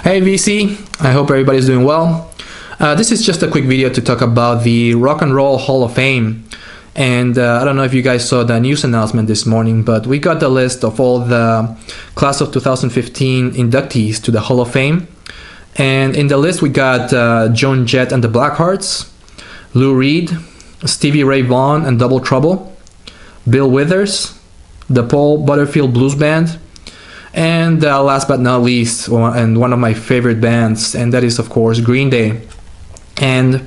Hey VC, I hope everybody's doing well. This is just a quick video to talk about the Rock and Roll Hall of Fame. And I don't know if you guys saw the news announcement this morning, but we got the list of all the class of 2015 inductees to the Hall of Fame. And in the list we got Joan Jett and the Blackhearts, Lou Reed, Stevie Ray Vaughan and Double Trouble, Bill Withers, the Paul Butterfield Blues Band, and last but not least, and one of my favorite bands, and that is of course Green Day. And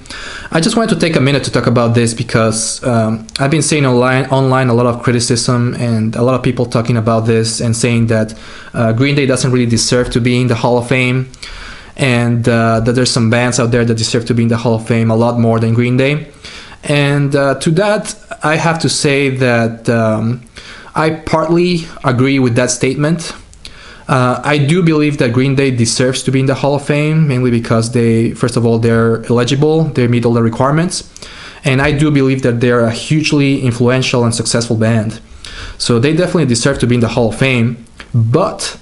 I just wanted to take a minute to talk about this because I've been seeing online a lot of criticism and a lot of people talking about this and saying that Green Day doesn't really deserve to be in the Hall of Fame, and that there's some bands out there that deserve to be in the Hall of Fame a lot more than Green Day. And to that I have to say that I partly agree with that statement. I do believe that Green Day deserves to be in the Hall of Fame, mainly because first of all, they're eligible, they meet all the requirements, and I do believe that they're a hugely influential and successful band. So they definitely deserve to be in the Hall of Fame, but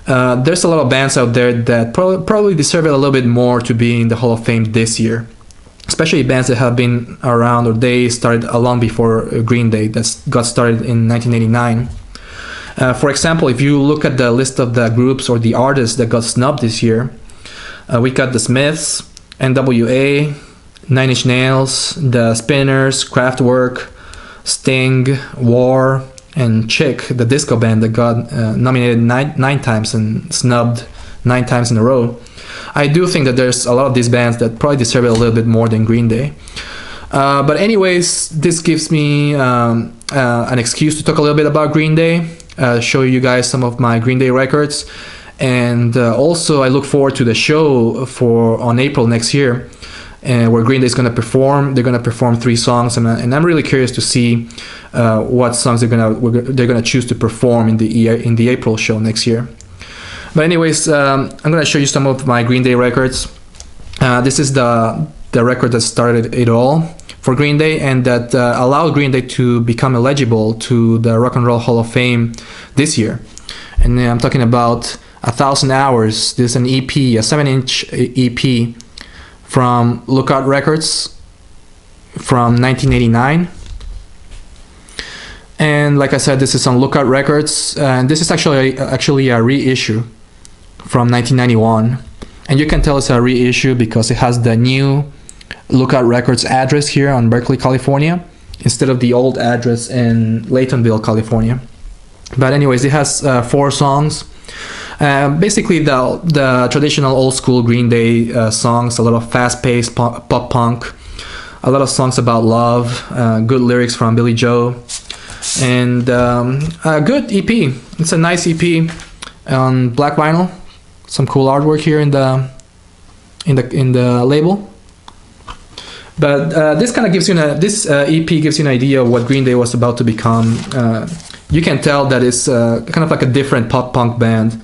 there's a lot of bands out there that probably deserve it a little bit more to be in the Hall of Fame this year, especially bands that have been around or they started long before Green Day, that got started in 1989. For example, if you look at the list of the groups or the artists that got snubbed this year, we got the Smiths, NWA, Nine Inch Nails, the Spinners, Kraftwerk, Sting, War, and Chick, the disco band that got nominated nine times and snubbed 9 times in a row. I do think that there's a lot of these bands that probably deserve it a little bit more than Green Day. But anyways, this gives me an excuse to talk a little bit about Green Day. Show you guys some of my Green Day records, and also I look forward to the show on April next year, where Green Day is going to perform. They're going to perform 3 songs, and I'm really curious to see what songs they're going to choose to perform in the April show next year. But anyways, I'm going to show you some of my Green Day records. This is the record that started it all for Green Day, and that allowed Green Day to become eligible to the Rock and Roll Hall of Fame this year. And I'm talking about 1,000 Hours. This is an EP, a 7-inch EP from Lookout Records from 1989. And like I said, this is on Lookout Records, and this is actually a reissue from 1991. And you can tell it's a reissue because it has the new Lookout Records address here on Berkeley, California, instead of the old address in Laytonville, California. But anyways, it has 4 songs. Basically the traditional old school Green Day songs, a lot of fast-paced pop punk, a lot of songs about love, good lyrics from Billy Joe, and a good EP. It's a nice EP on black vinyl. Some cool artwork here in the label. But this kind of gives you this EP gives you an idea of what Green Day was about to become. You can tell that it's kind of like a different pop punk band,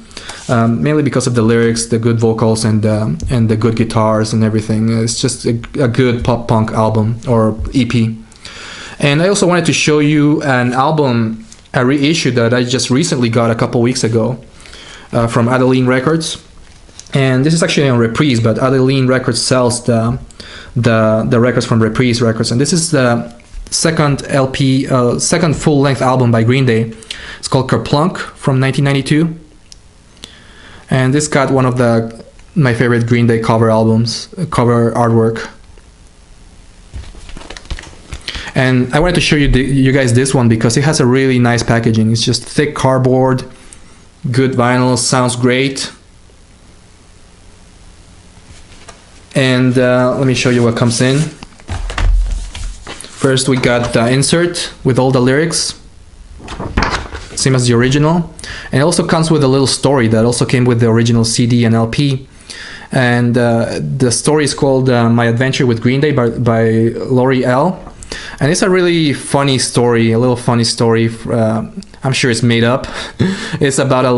mainly because of the lyrics, the good vocals, and the good guitars and everything. It's just a good pop punk album or EP. And I also wanted to show you an album, a reissue that I just recently got a couple weeks ago from Adeline Records. And this is actually on Reprise, but Adeline Records sells the records from Reprise Records, and this is the second LP, second full-length album by Green Day. It's called Kerplunk from 1992, and this got one of my favorite Green Day cover artwork. And I wanted to show you guys this one because it has a really nice packaging. It's just thick cardboard, good vinyl, sounds great. And let me show you what comes in. First we got the insert with all the lyrics, same as the original. And it also comes with a little story that also came with the original CD and LP. And the story is called My Adventure with Green Day by Lori L. And it's a really funny story, a little funny story. I'm sure it's made up. It's about a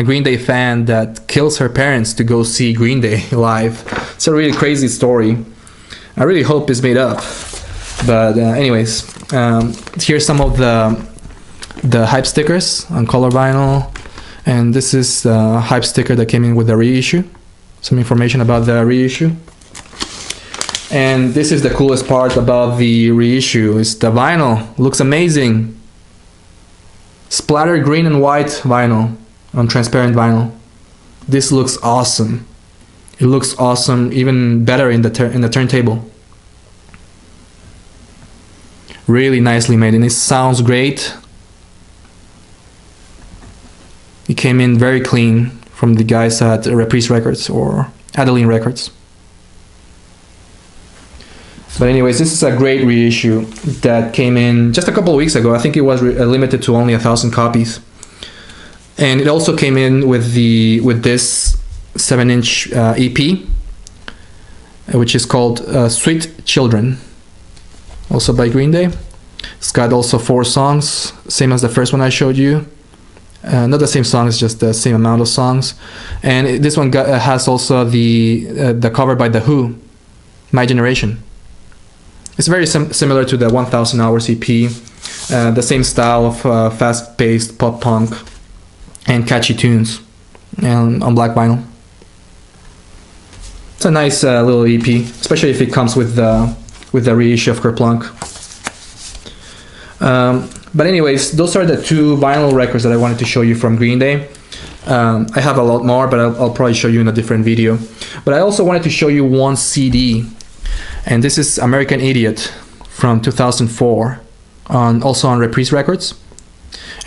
Green Day fan that kills her parents to go see Green Day live. It's a really crazy story. I really hope it's made up. But anyways, here's some of the hype stickers on color vinyl. And this is the hype sticker that came in with the reissue. Some information about the reissue. And this is the coolest part about the reissue, is the vinyl. Looks amazing. Splatter green and white vinyl on transparent vinyl. This looks awesome. It looks awesome, even better in the turntable. Really nicely made, and it sounds great. It came in very clean from the guys at Reprise Records or Adeline Records. But anyways, this is a great reissue that came in just a couple of weeks ago. I think it was limited to only 1,000 copies. And it also came in with this 7-inch EP, which is called Sweet Children, also by Green Day. It's got also 4 songs, same as the first one I showed you. Not the same songs, just the same amount of songs. And this one has also the cover by The Who, My Generation. It's very similar to the 1000 Hours EP, the same style of fast-paced pop punk and catchy tunes, and on black vinyl. It's a nice little EP, especially if it comes with the reissue of Kerplunk. But anyways, those are the 2 vinyl records that I wanted to show you from Green Day. I have a lot more, but I'll probably show you in a different video. But I also wanted to show you one CD, and this is American Idiot from 2004, also on Reprise Records.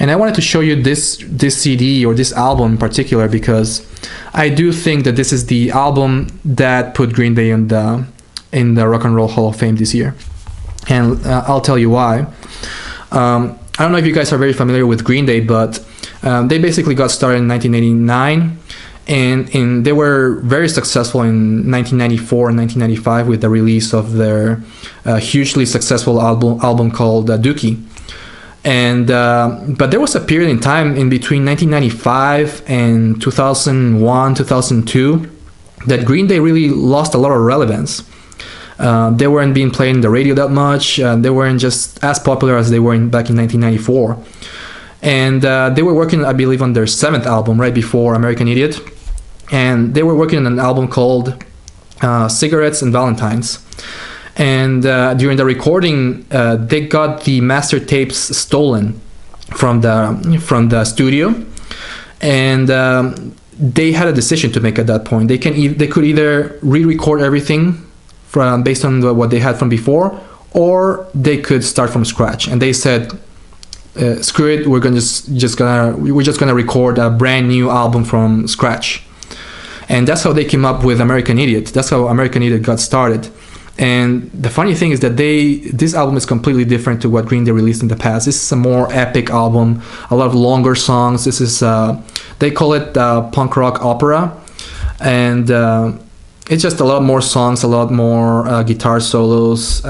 And I wanted to show you this CD, or this album in particular, because I do think that this is the album that put Green Day in the Rock and Roll Hall of Fame this year. And I'll tell you why. I don't know if you guys are very familiar with Green Day, but they basically got started in 1989, and they were very successful in 1994 and 1995 with the release of their hugely successful album called Dookie. And but there was a period in time in between 1995 and 2001, 2002 that Green Day really lost a lot of relevance. They weren't being played in the radio that much. They weren't just as popular as they were back in 1994. And they were working, I believe, on their 7th album right before American Idiot. And they were working on an album called Cigarettes and Valentines. And during the recording, they got the master tapes stolen from the studio, and they had a decision to make at that point. They could either re-record everything based on what they had from before, or they could start from scratch. And they said, "Screw it, we're just gonna record a brand new album from scratch." And that's how they came up with American Idiot. That's how American Idiot got started. And the funny thing is that this album is completely different to what Green Day released in the past. This is a more epic album, a lot of longer songs. This is they call it punk rock opera, and it's just a lot more songs, a lot more guitar solos,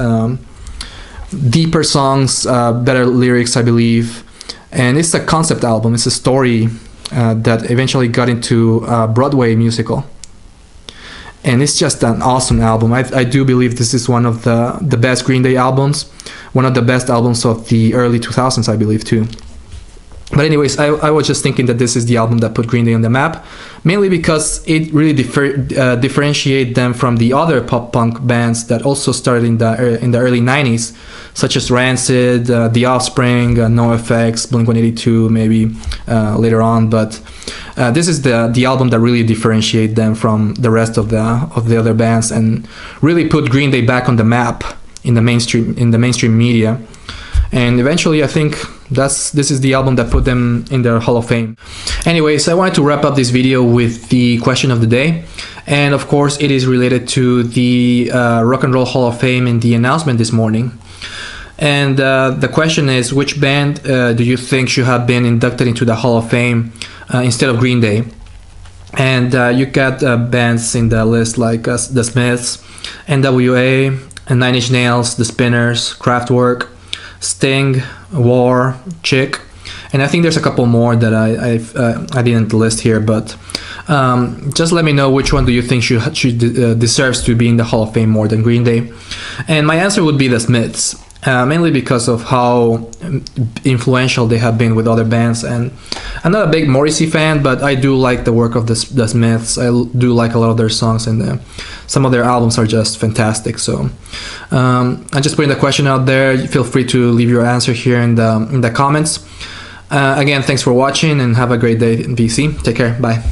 deeper songs, better lyrics, I believe. And it's a concept album. It's a story that eventually got into a Broadway musical. And it's just an awesome album. I do believe this is one of the best Green Day albums, one of the best albums of the early 2000s, I believe, too. But anyways, I was just thinking that this is the album that put Green Day on the map, mainly because it really differentiates them from the other pop punk bands that also started in the early 90s, such as Rancid, The Offspring, NoFX, Blink-182, maybe later on. But this is the album that really differentiates them from the rest of the other bands and really put Green Day back on the map in the mainstream media. And eventually, I think this is the album that put them in the Hall of Fame. Anyways, I wanted to wrap up this video with the question of the day. And of course, it is related to the Rock and Roll Hall of Fame and the announcement this morning. And the question is, which band do you think should have been inducted into the Hall of Fame instead of Green Day? And you got bands in the list like The Smiths, NWA, and Nine Inch Nails, The Spinners, Kraftwerk, Sting, War, Chick, and I think there's a couple more that I didn't list here, but just let me know which one do you think deserves to be in the Hall of Fame more than Green Day. And my answer would be The Smiths, mainly because of how influential they have been with other bands, and I'm not a big Morrissey fan, but I do like the work of the Smiths. I do like a lot of their songs, and some of their albums are just fantastic. So I'm just putting the question out there. Feel free to leave your answer here in the comments. Again, thanks for watching, and have a great day in VC. Take care. Bye.